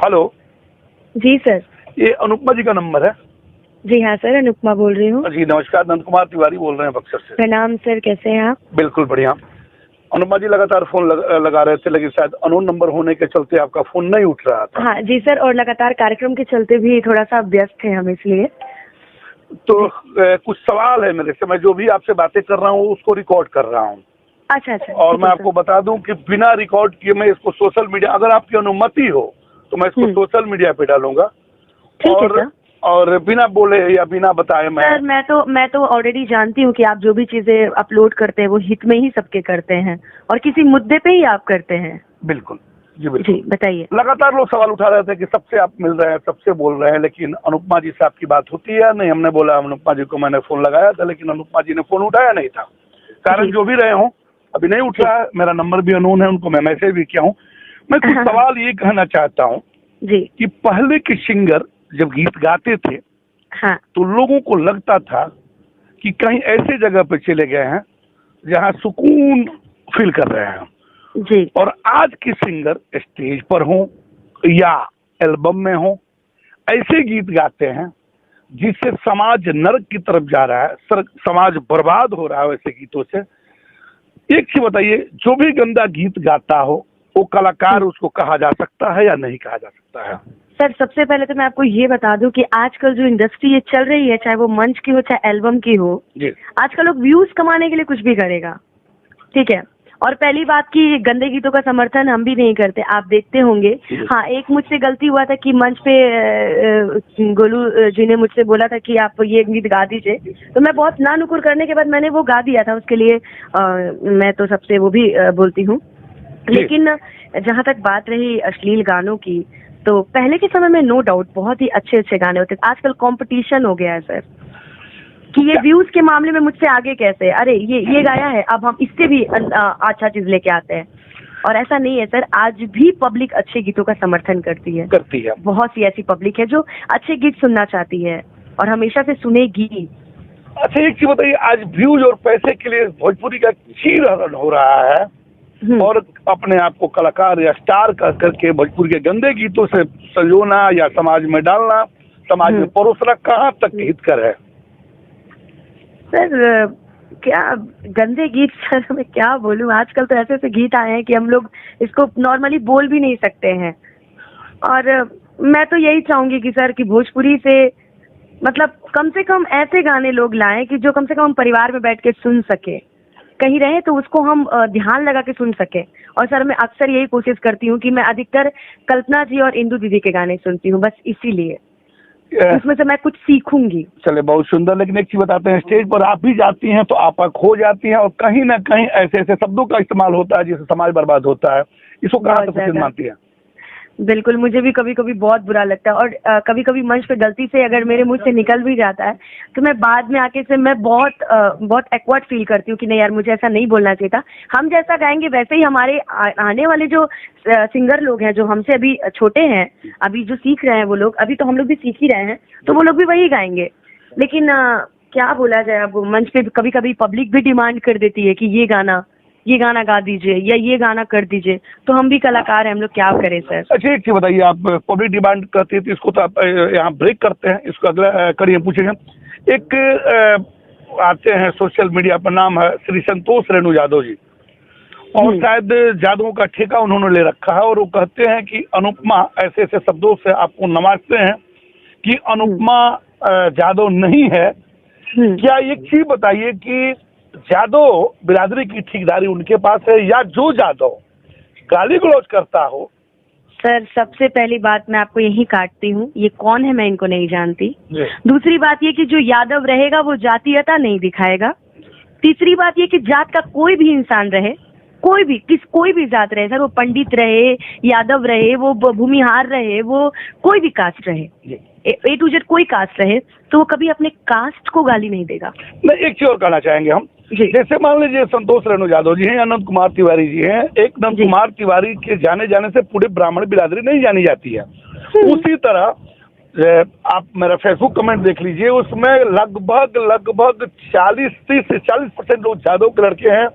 Hello. जी sir. ये अनुपमा जी का number है? जी हाँ सर, अनुपमा बोल रही हूँ। जी नमस्कार, नंद कुमार तिवारी बोल रहे हैं बक्सर से। प्रणाम सर, कैसे हैं आप? बिल्कुल बढ़िया। अनुपमा जी लगातार फोन लगा रहे थे, लेकिन शायद अननोन नंबर होने के चलते आपका फोन नहीं उठ रहा था। हाँ जी सर, और लगातार कार्यक्रम के चलते भी थोड़ा सा व्यस्त थे हम, इसलिए। तो कुछ सवाल है मेरे से, मैं जो भी आपसे बातें कर रहा हूँ उसको रिकॉर्ड कर रहा हूँ। अच्छा अच्छा। और मैं आपको बता दूं कि बिना रिकॉर्ड किए मैं इसको सोशल मीडिया, अगर आपकी अनुमति हो तो मैं इसको सोशल मीडिया पे डालूंगा। ठीक है सर। और बिना बोले या बिना बताए सर मैं तो ऑलरेडी जानती हूँ कि आप जो भी चीजें अपलोड करते हैं वो हित में ही सबके करते हैं, और किसी मुद्दे पे ही आप करते हैं। बिल्कुल जी बिल्कुल। जी बताइए। लगातार लोग सवाल उठा रहे थे कि सबसे आप मिल रहे हैं, सबसे बोल रहे हैं, लेकिन अनुपमा जी से आपकी बात होती है नहीं? हमने बोला अनुपमा जी को, मैंने फोन लगाया था लेकिन अनुपमा जी ने फोन उठाया नहीं था। कारण जो भी रहे हों, अभी नहीं उठ रहा है। मेरा नंबर भी अननोन है, उनको मैं मैसेज भी किया हूँ। मैं कुछ सवाल ये कहना चाहता हूँ जी कि पहले के सिंगर जब गीत गाते थे हाँ, तो लोगों को लगता था कि कहीं ऐसे जगह पे चले गए हैं जहाँ सुकून फील कर रहे हैं जी। और आज के सिंगर स्टेज पर हों या एल्बम में हों, ऐसे गीत गाते हैं जिससे समाज नरक की तरफ जा रहा है, समाज बर्बाद हो रहा है वैसे गीतों से। एक चीज बताइए, जो भी गंदा गीत गाता हो वो कलाकार उसको कहा जा सकता है या नहीं कहा जा सकता है? सर सबसे पहले तो मैं आपको ये बता दूं कि आजकल जो इंडस्ट्री ये चल रही है, चाहे वो मंच की हो चाहे एल्बम की हो, आजकल लोग व्यूज कमाने के लिए कुछ भी करेगा। ठीक है। और पहली बात की गंदे गीतों का समर्थन हम भी नहीं करते, आप देखते होंगे। हाँ, एक मुझसे गलती हुआ था कि मंच पे गोलू जी ने मुझसे बोला था कि आप ये गीत गा दीजिए, तो मैं बहुत ना नुकुर करने के बाद मैंने वो गा दिया था। उसके लिए मैं तो सबसे वो भी बोलती हूँ। लेकिन जहाँ तक बात रही अश्लील गानों की, तो पहले के समय में नो डाउट बहुत ही अच्छे अच्छे गाने होते थे। आजकल कंपटीशन हो गया है सर, कि ये व्यूज के मामले में मुझसे आगे कैसे, अरे ये गाया है, अब हम इससे भी अच्छा चीज लेके आते हैं। और ऐसा नहीं है सर, आज भी पब्लिक अच्छे गीतों का समर्थन करती है। बहुत सी ऐसी पब्लिक है जो अच्छे गीत सुनना चाहती है और हमेशा से सुनेगी। अच्छा एक चीज बताइए, आज व्यूज और पैसे के लिए भोजपुरी का चीरहरण हो रहा है और अपने आप को कलाकार या स्टार करके भोजपुरी के गंदे गीतों से सजोना या समाज में डालना, समाज में परोसना कहाँ तक हितकर है? सर क्या गंदे गीत, सर मैं क्या बोलूं, आजकल तो ऐसे ऐसे गीत आए हैं कि हम लोग इसको नॉर्मली बोल भी नहीं सकते हैं। और मैं तो यही चाहूंगी कि सर कि भोजपुरी से मतलब कम से कम ऐसे गाने लोग लाएं कि जो कम से कम हम परिवार में बैठ के सुन सके, कहीं रहे तो उसको हम ध्यान लगा के सुन सके। और सर मैं अक्सर यही कोशिश करती हूँ कि मैं अधिकतर कल्पना जी और इंदु दीदी के गाने सुनती हूँ, बस इसीलिए उसमें से मैं कुछ सीखूंगी। चले बहुत सुंदर। लेकिन एक चीज बताते हैं, स्टेज पर आप भी जाती हैं तो आप खो जाती हैं और कहीं ना कहीं ऐसे ऐसे शब्दों का इस्तेमाल होता है जिससे समाज बर्बाद होता है। इसको कहाँ तक उचित मानती है? बिल्कुल, मुझे भी कभी कभी बहुत बुरा लगता है। और कभी कभी मंच पे गलती से अगर मेरे मुंह से निकल भी जाता है तो मैं बाद में आके से मैं बहुत एक्वर्ड फील करती हूँ कि नहीं यार, मुझे ऐसा नहीं बोलना चाहिए था। हम जैसा गाएंगे वैसे ही हमारे आने वाले जो सिंगर लोग हैं, जो हमसे अभी छोटे हैं, अभी जो सीख रहे हैं वो लोग, अभी तो हम लोग भी सीख ही रहे हैं, तो वो लोग भी वही गाएंगे। लेकिन क्या बोला जाए, अब मंच पे कभी कभी पब्लिक भी डिमांड कर देती है कि ये गाना गा दीजिए या ये गाना कर दीजिए, तो हम भी कलाकार हैं, हम लोग क्या करें सर। अच्छा एक चीज बताइए, आप पब्लिक डिमांड करती है तो इसको तो आप यहाँ ब्रेक करते हैं, इसको अगला करिए पूछेंगे। एक आते हैं सोशल मीडिया पर, नाम है श्री संतोष रेणु यादव जी, और शायद जादुओं का ठेका उन्होंने ले रखा है। और वो कहते हैं कि अनुपमा ऐसे ऐसे शब्दों से आपको नवाजते हैं कि अनुपमा जादव नहीं है। क्या एक चीज बताइए कि जादव बिरादरी की ठेकेदारी उनके पास है या जो जादव गाली गलौज करता हो? सर सबसे पहली बात मैं आपको यही काटती हूँ, ये कौन है मैं इनको नहीं जानती। दूसरी बात ये कि जो यादव रहेगा वो जातीयता नहीं दिखाएगा। तीसरी बात ये कि जात का कोई भी इंसान रहे, कोई भी जात रहे सर, वो पंडित रहे, यादव रहे, वो भूमिहार रहे, वो कोई भी कास्ट रहे, ए टू जेड कोई कास्ट रहे, तो वो कभी अपने कास्ट को गाली नहीं देगा। नहीं, एक चीज और कहना चाहेंगे हम, जैसे मान लीजिए संतोष रेणु यादव जी हैं, अनंत कुमार तिवारी जी हैं। एक अनंत कुमार तिवारी के जाने से पूरे ब्राह्मण बिरादरी नहीं जानी जाती है। उसी तरह आप मेरा फेसबुक कमेंट देख लीजिए, उसमें लगभग 30 से 40% लोग यादव के लड़के हैं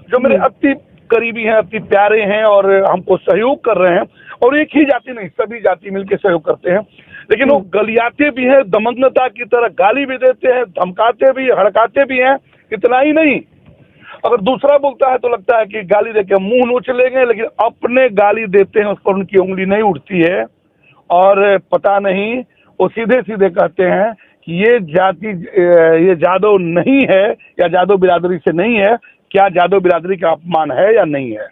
जो मेरे अति करीबी हैं, अति प्यारे हैं और हमको सहयोग कर रहे हैं। और एक ही जाति नहीं, सभी जाति मिलकर सहयोग करते हैं, लेकिन वो गलियाते भी हैं, दमंगनता की तरह गाली भी देते हैं, धमकाते भी, हड़काते भी हैं। इतना ही नहीं, अगर दूसरा बोलता है तो लगता है कि गाली देके मुंह नोच लेंगे, लेकिन अपने गाली देते हैं उस पर उनकी उंगली नहीं उठती है। और पता नहीं, वो सीधे सीधे कहते हैं कि ये जाति, ये जादव नहीं है या जादव बिरादरी से नहीं है। क्या जादव बिरादरी का अपमान है या नहीं है?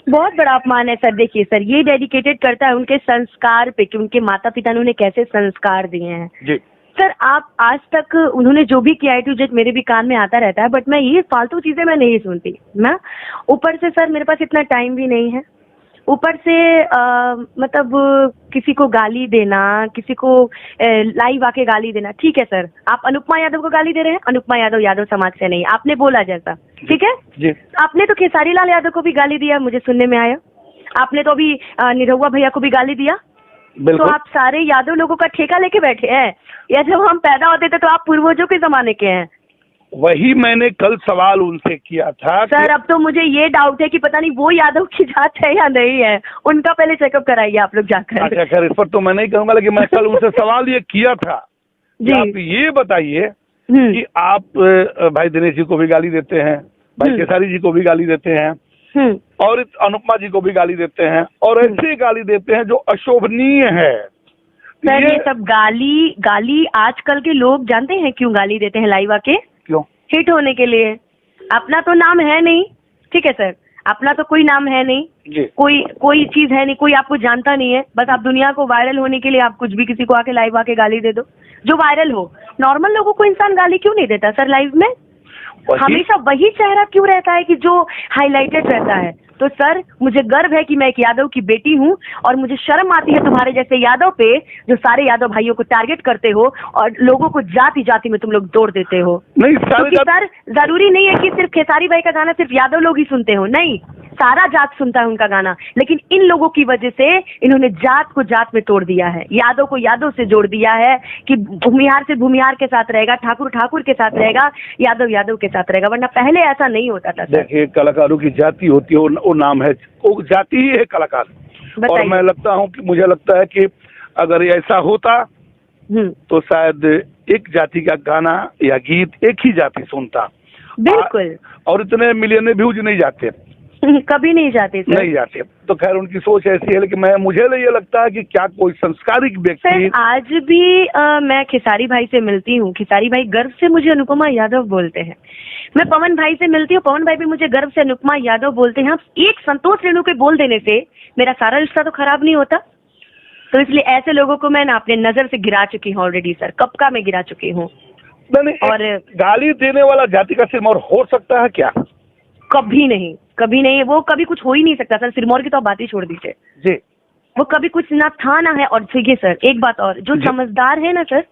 बहुत बड़ा अपमान है सर। देखिए सर, ये डेडिकेटेड करता है उनके संस्कार पे कि उनके माता पिता ने उन्हें कैसे संस्कार दिए हैं। जी सर, आप आज तक उन्होंने जो भी किया है टू जेड मेरे भी कान में आता रहता है, बट मैं ये फालतू चीजें मैं नहीं सुनती ना। ऊपर से सर मेरे पास इतना टाइम भी नहीं है, ऊपर से मतलब किसी को गाली देना, किसी को लाइव आके गाली देना। ठीक है सर, आप अनुपमा यादव को गाली दे रहे हैं, अनुपमा यादव यादव समाज से नहीं, आपने बोला जैसा, ठीक है जी। आपने तो खेसारी लाल यादव को भी गाली दिया, मुझे सुनने में आया। आपने तो अभी निरहुआ भैया को भी गाली दिया। तो आप सारे यादव लोगों का ठेका लेके बैठे हैं, या जब हम पैदा होते थे तो आप पूर्वजों के जमाने के हैं? वही मैंने कल सवाल उनसे किया था सर। अब तो मुझे ये डाउट है कि पता नहीं वो यादव की जात है या नहीं है, उनका पहले चेकअप कराइए आप लोग जाकर। अच्छा खैर, इस पर तो मैं नहीं कहूंगा, लेकिन मैं कल उनसे सवाल ये किया था जी। आप ये बताइए कि आप भाई दिनेश जी को भी गाली देते हैं, भाई केसारी जी को भी गाली देते हैं, और अनुपमा जी को भी गाली देते हैं, और ऐसे गाली देते हैं जो अशोभनीय है। सर ये सब गाली आजकल के लोग जानते हैं क्यों गाली देते हैं लाइव आके? क्यों? हिट होने के लिए। अपना तो नाम है नहीं, ठीक है सर, अपना तो कोई नाम है नहीं जी। कोई चीज है नहीं, कोई आपको जानता नहीं है, बस आप दुनिया को वायरल होने के लिए आप कुछ भी किसी को आके लाइव आके गाली दे दो जो वायरल हो। नॉर्मल लोगों को इंसान गाली क्यों नहीं देता सर लाइव में? हमेशा वही चेहरा क्यों रहता है कि जो हाईलाइटेड रहता है? तो सर मुझे गर्व है कि मैं एक यादव की बेटी हूँ, और मुझे शर्म आती है तुम्हारे जैसे यादव पे जो सारे यादव भाइयों को टारगेट करते हो और लोगों को जाति जाति में तुम लोग तोड़ देते हो। नहीं सर जरूरी नहीं है कि सिर्फ खेसारी भाई का गाना सिर्फ यादव लोग ही सुनते हो, नहीं, सारा जात सुनता है उनका गाना, लेकिन इन लोगों की वजह से इन्होंने जात को जात में तोड़ दिया है, यादव को यादव से जोड़ दिया है कि भूमिहार से भूमिहार के साथ रहेगा, ठाकुर ठाकुर के साथ रहेगा, यादव यादव के साथ रहेगा, वरना पहले ऐसा नहीं होता था। देखिए, कलाकारों की जाति होती है, वो नाम है, वो जाति ही है कलाकार। और मैं लगता हूँ कि मुझे लगता है कि अगर ऐसा होता तो शायद एक जाति का गाना या गीत एक ही जाति सुनता। बिल्कुल। और इतने मिलियन व्यूज नहीं जाते कभी नहीं जाते सर। नहीं जाते। तो खैर उनकी सोच ऐसी है, लेकिन मुझे ये लगता है कि क्या कोई संस्कारिक व्यक्ति। आज भी मैं खेसारी भाई से मिलती हूँ, खेसारी भाई गर्व से मुझे अनुपमा यादव बोलते हैं। मैं पवन भाई से मिलती हूँ, पवन भाई भी मुझे गर्व से अनुपमा यादव बोलते हैं। एक संतोष रेणु के बोल देने से मेरा सारा रिश्ता तो खराब नहीं होता। तो इसलिए ऐसे लोगों को मैं अपने नजर से गिरा चुकी हूँ ऑलरेडी सर, कब का मैं गिरा चुकी हूँ। और गाली देने वाला जाति का सिरमौर हो सकता है क्या? कभी नहीं, कभी नहीं, वो कभी कुछ हो ही नहीं सकता सर। सिरमौर की तो आप बात ही छोड़ दीजिए जी, वो कभी कुछ ना था ना है। और देखिए सर एक बात और, जो समझदार है ना सर,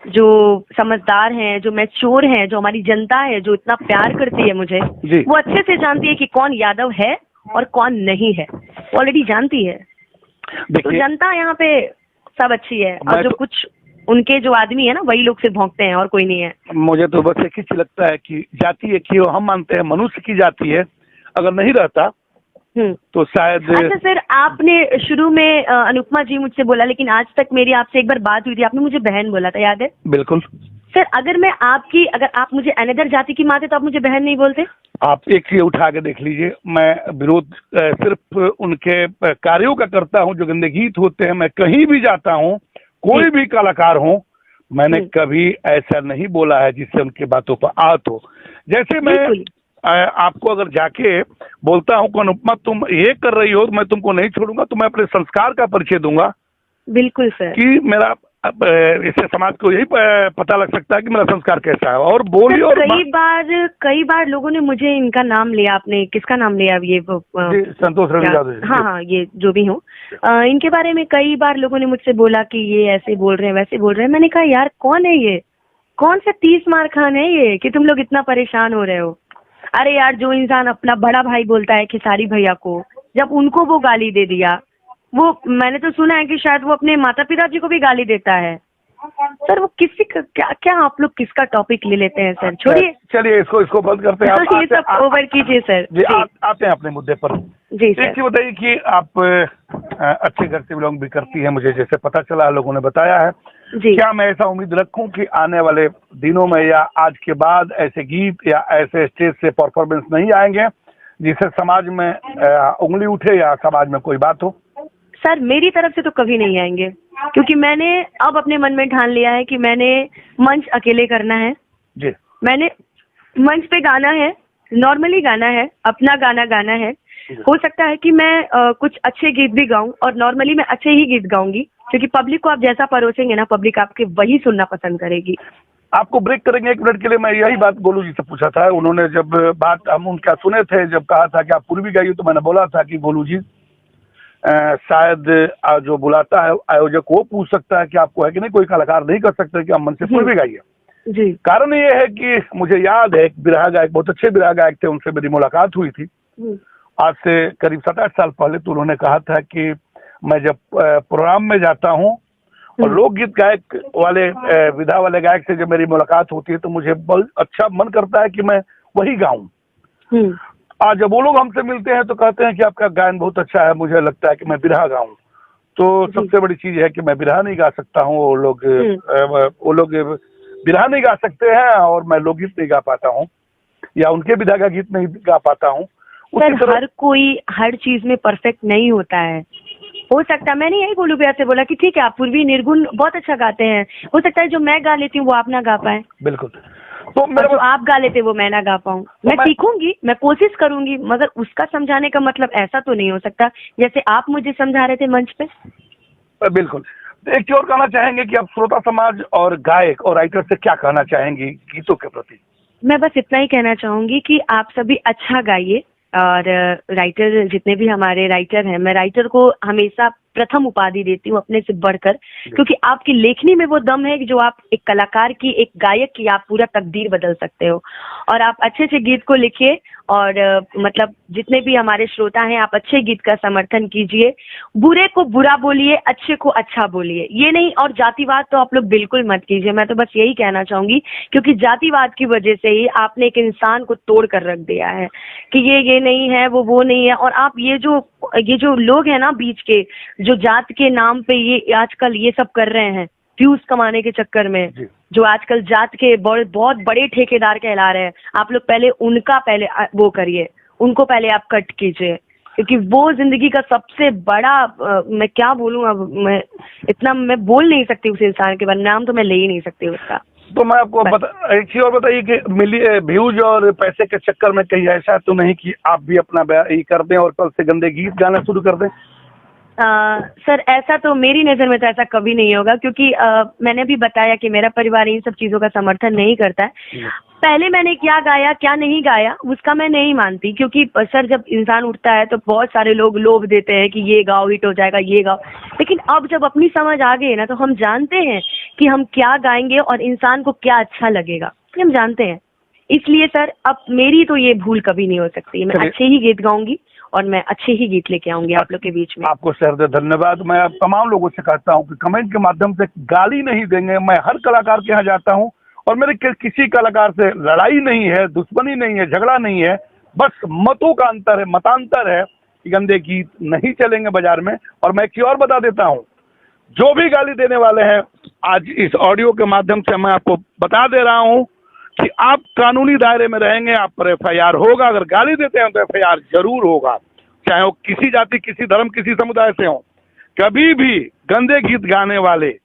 जो समझदार हैं, जो मैच्योर हैं, जो हमारी जनता है, जो इतना प्यार करती है मुझे, वो अच्छे से जानती है कि कौन यादव है और कौन नहीं है, ऑलरेडी जानती है। तो जनता यहाँ पे सब अच्छी है, और जो कुछ उनके जो आदमी है ना वही लोग सिर्फ भौंकते हैं और कोई नहीं है। मुझे तो बस एक ही चीज लगता है कि जाति एक ही, हम मानते हैं मनुष्य की जाति है, अगर नहीं रहता तो शायद। अच्छा सर, आपने शुरू में अनुपमा जी मुझसे बोला, लेकिन आज तक मेरी आपसे एक बार बात हुई थी, आपने मुझे बहन बोला था, याद है? बिल्कुल सर। अगर आप मुझे अनदर जाति की मानते तो आप मुझे बहन नहीं बोलते? आप एक ही उठा के देख लीजिए, मैं विरोध सिर्फ उनके कार्यों का करता हूं जो गंदे गीत होते हैं। मैं कहीं भी जाता हूं, कोई भी कलाकार हो, मैंने कभी ऐसा नहीं बोला है जिससे उनकी बातों पर आहत हो। जैसे मैं आपको अगर जाके बोलता हूँ कि अनुपमा तुम ये कर रही हो, मैं तुमको नहीं छोड़ूंगा, तो मैं अपने संस्कार का परिचय दूंगा। बिल्कुल सर। कि मेरा इससे समाज को यही पता लग सकता है कि मेरा संस्कार कैसा है। और बोलिए। और कई बार लोगों ने मुझे इनका नाम लिया, आपने किसका नाम लिया? ये संतोष रेणु यादव। हाँ, ये जो भी हो, इनके बारे में कई बार लोगों ने मुझसे बोला कि ये ऐसे बोल रहे हैं, वैसे बोल रहे हैं। मैंने कहा यार कौन है ये, कौन सा 30 मार खान है ये कि तुम लोग इतना परेशान हो रहे हो? अरे यार, जो इंसान अपना बड़ा भाई बोलता है खेसारी भैया को, जब उनको वो गाली दे दिया, वो मैंने तो सुना है कि शायद वो अपने माता पिता जी को भी गाली देता है। सर वो किसी का क्या आप लोग किसका टॉपिक ले लेते हैं सर? छोड़िए, चलिए इसको बंद करते हैं। ये सब ओवर कीजिए सर। आते हैं अपने मुद्दे पर। जी सर। एक चीज बताइए कि आप अच्छे घर से बिलोंग भी करती हैं, मुझे जैसे पता चला, लोगों ने बताया है जी। क्या मैं ऐसा उम्मीद रखूं कि आने वाले दिनों में या आज के बाद ऐसे गीत या ऐसे स्टेज से परफॉर्मेंस नहीं आएंगे जिससे समाज में उंगली उठे या समाज में कोई बात हो? सर मेरी तरफ से तो कभी नहीं आएंगे, क्योंकि मैंने अब अपने मन में ठान लिया है कि मैंने मंच अकेले करना है जी। मैंने मंच पे गाना है, नॉर्मली गाना है, अपना गाना गाना है। हो सकता है कि मैं कुछ अच्छे गीत भी गाऊं, और नॉर्मली मैं अच्छे ही गीत गाऊंगी, क्योंकि पब्लिक को आप जैसा परोसेंगे ना, पब्लिक आपके वही सुनना पसंद करेगी। आपको ब्रेक करेंगे 1 मिनट के लिए। मैं यही बात गोलू जी से पूछा था, उन्होंने जब बात हम उनका सुने थे, जब कहा था कि आप पूर्वी गाइए, तो मैंने बोला था कि गोलू जी शायद जो बुलाता है आयोजक वो पूछ सकता है कि आपको है कि नहीं, कोई कलाकार नहीं कर सकते कि आप मन से पूर्वी गाइए। जी। कारण ये है कि मुझे याद है एक बिरहा गायक, बहुत अच्छे बिरहा गायक थे, उनसे मेरी मुलाकात हुई थी आज से करीब 7-8 साल पहले। तो उन्होंने कहा था कि मैं जब प्रोग्राम में जाता हूँ और लोकगीत गायक वाले विधा वाले गायक से जब मेरी मुलाकात होती है तो मुझे बहुत अच्छा मन करता है कि मैं वही गाऊं। आज जब वो लोग हमसे मिलते हैं तो कहते हैं कि आपका गायन बहुत अच्छा है, मुझे लगता है कि मैं बिरहा गाऊं। तो सबसे बड़ी चीज है कि मैं बिरहा नहीं गा सकता हूँ, वो लोग बिरहा नहीं गा सकते हैं और मैं लोकगीत नहीं गा पाता हूँ या उनके विधा का गीत नहीं गा पाता हूँ। सर हर कोई हर चीज में परफेक्ट नहीं होता है। हो सकता है, मैंने यही गोलू भैया से बोला कि ठीक है आप पूर्वी निर्गुण बहुत अच्छा गाते हैं, हो सकता है जो मैं गा लेती हूँ वो आप ना गा पाए। बिल्कुल। तो मेरे जो आप गा लेते वो मैं ना गा पाऊँ। मैं सीखूंगी, मैं कोशिश करूंगी, मगर उसका समझाने का मतलब ऐसा तो नहीं हो सकता जैसे आप मुझे समझा रहे थे मंच पे। बिल्कुल। एक चीज और कहना चाहेंगे कि आप श्रोता समाज और गायक और राइटर से क्या कहना चाहेंगी गीतों के प्रति? मैं बस इतना ही कहना चाहूंगी कि आप सभी अच्छा गाइए, और राइटर जितने भी हमारे राइटर हैं, मैं राइटर को हमेशा प्रथम उपाधि देती हूँ अपने से बढ़कर, क्योंकि आपकी लेखनी में वो दम है कि जो आप एक कलाकार की, एक गायक की आप पूरा तकदीर बदल सकते हो। और आप अच्छे से गीत को लिखिए, और मतलब जितने भी हमारे श्रोता हैं आप अच्छे गीत का समर्थन कीजिए, बुरे को बुरा बोलिए, अच्छे को अच्छा बोलिए, ये नहीं। और जातिवाद तो आप लोग बिल्कुल मत कीजिए, मैं तो बस यही कहना चाहूंगी, क्योंकि जातिवाद की वजह से ही आपने एक इंसान को तोड़ कर रख दिया है कि ये नहीं है, वो नहीं है। और आप ये जो लोग हैं ना बीच के, जो जात के नाम पे ये आजकल ये सब कर रहे हैं व्यूज कमाने के चक्कर में, जो आजकल जात के बहुत बड़े ठेकेदार कहला रहे हैं, आप लोग पहले उनका वो करिए, उनको पहले आप कट कीजिए, क्योंकि वो जिंदगी का सबसे बड़ा मैं क्या बोलूँ, अब मैं इतना मैं बोल नहीं सकती उस इंसान के बारे में, नाम तो मैं ले ही नहीं सकती उसका। तो मैं आपको एक चीज और बताइए कि व्यूज और पैसे के चक्कर में कहीं ऐसा तो नहीं कि आप भी अपना ये कर दें और कल से गंदे गीत गाना शुरू कर दें? सर ऐसा तो मेरी नज़र में तो ऐसा कभी नहीं होगा, क्योंकि मैंने भी बताया कि मेरा परिवार इन सब चीज़ों का समर्थन नहीं करता है। पहले मैंने क्या गाया क्या नहीं गाया उसका मैं नहीं मानती, क्योंकि सर जब इंसान उठता है तो बहुत सारे लोग लोभ देते हैं कि ये गाओ हिट हो जाएगा, ये गाओ। लेकिन अब जब अपनी समझ आ गई ना, तो हम जानते हैं कि हम क्या गाएंगे और इंसान को क्या अच्छा लगेगा, ये हम जानते हैं। इसलिए सर अब मेरी तो ये भूल कभी नहीं हो सकती, मैं अच्छे ही गीत गाऊंगी और मैं अच्छे ही गीत लेके आऊंगी आप लोग के बीच में। आपको सहृदय धन्यवाद। मैं आप तमाम लोगों से कहता हूं कि कमेंट के माध्यम से गाली नहीं देंगे। मैं हर कलाकार के यहाँ जाता हूं और मेरे किसी कलाकार से लड़ाई नहीं है, दुश्मनी नहीं है, झगड़ा नहीं है, बस मतों का अंतर है, मतांतर है कि गंदे गीत नहीं चलेंगे बाजार में। और मैं एक चीज और बता देता हूँ, जो भी गाली देने वाले हैं, आज इस ऑडियो के माध्यम से मैं आपको बता दे रहा हूँ कि आप कानूनी दायरे में रहेंगे, आप पर FIR होगा। अगर गाली देते हैं तो FIR जरूर होगा, चाहे वो किसी जाति, किसी धर्म, किसी समुदाय से हो। कभी भी गंदे गीत गाने वाले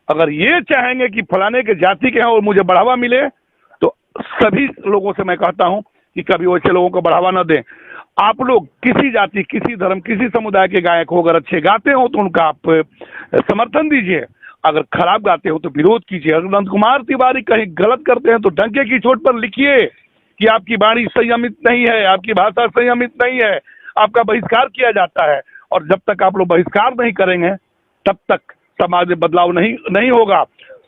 अगर ये चाहेंगे कि फलाने के जाति के हैं और मुझे बढ़ावा मिले, तो सभी लोगों से मैं कहता हूं कि कभी वैसे लोगों को बढ़ावा न दें। आप लोग किसी जाति, किसी धर्म, किसी समुदाय के गायक हो, अगर अच्छे गाते हो तो उनका आप समर्थन दीजिए, अगर खराब गाते हो तो विरोध कीजिए। अगर नंद कुमार तिवारी कहीं गलत करते हैं तो डंके की चोट पर लिखिए कि आपकी वाणी संयमित नहीं है, आपकी भाषा संयमित नहीं है, आपका बहिष्कार किया जाता है। और जब तक आप लोग बहिष्कार नहीं करेंगे तब तक समाज में बदलाव नहीं होगा।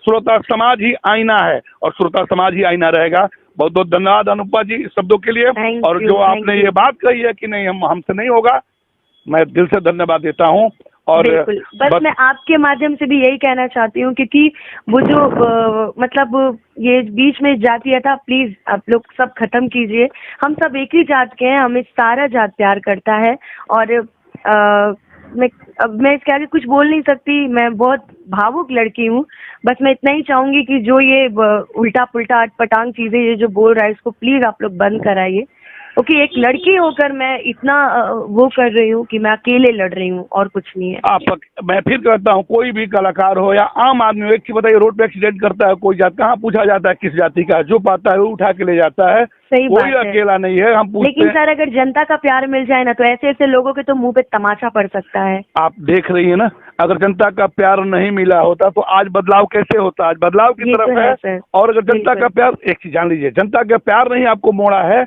श्रोता समाज ही आईना है और श्रोता समाज ही आईना रहेगा। बहुत बहुत धन्यवाद अनुपमा जी इस शब्दों के लिए। और जो आपने ये बात कही है कि नहीं हमसे नहीं होगा, मैं दिल से धन्यवाद देता हूँ। और बिल्कुल। बस मैं आपके माध्यम से भी यही कहना चाहती हूँ, क्योंकि वो जो मतलब ये बीच में जातीय था, प्लीज आप लोग सब खत्म कीजिए। हम सब एक ही जात के हैं, हमें सारा जात प्यार करता है। और मैं इसके आगे कुछ बोल नहीं सकती, मैं बहुत भावुक लड़की हूँ। बस मैं इतना ही चाहूंगी कि जो ये उल्टा पुल्टा अटपटांग चीजें ये जो बोल रहा है, इसको प्लीज आप लोग बंद कराइए। क्योंकि एक लड़की होकर मैं इतना वो कर रही हूँ कि मैं अकेले लड़ रही हूँ और कुछ नहीं है। मैं फिर कहता हूँ, कोई भी कलाकार हो या आम आदमी हो, एक चीज बताइए, रोड पे एक्सीडेंट करता है कोई जात, कहाँ पूछा जाता है किस जाति का, जो पाता है वो उठा के ले जाता है। सही कोई बात है। अकेला नहीं है, हम पूछते लेकिन सर अगर जनता का प्यार मिल जाए ना, तो ऐसे ऐसे लोगों के तो मुंह पे तमाचा पड़ सकता है। आप देख रही है ना, अगर जनता का प्यार नहीं मिला होता तो आज बदलाव कैसे होता, आज बदलाव की तरफ तो है। सर। और अगर जनता का प्यार, एक चीज जान लीजिए, जनता का प्यार नहीं आपको मोड़ा है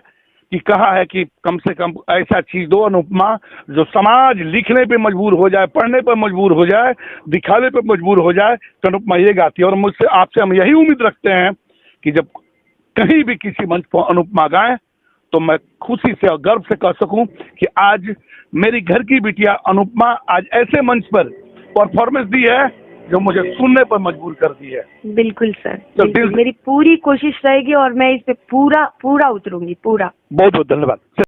कि कहा है कि कम से कम ऐसा चीज दो अनुपमा जो समाज लिखने पे मजबूर हो जाए, पढ़ने पर मजबूर हो जाए, दिखाने पे मजबूर हो जाए, तो अनुपमा ये गाती है। और मुझसे आपसे हम यही उम्मीद रखते हैं कि जब कहीं भी किसी मंच पर अनुपमा गाएं तो मैं खुशी से और गर्व से कह सकूं कि आज मेरी घर की बिटिया अनुपमा आज ऐसे मंच पर परफॉर्मेंस दी है जो मुझे सुनने पर मजबूर कर दी है। बिल्कुल सर, तो बिल्कुल। मेरी पूरी कोशिश रहेगी और मैं इस पे पूरा उतरूंगी, पूरा। बहुत बहुत धन्यवाद।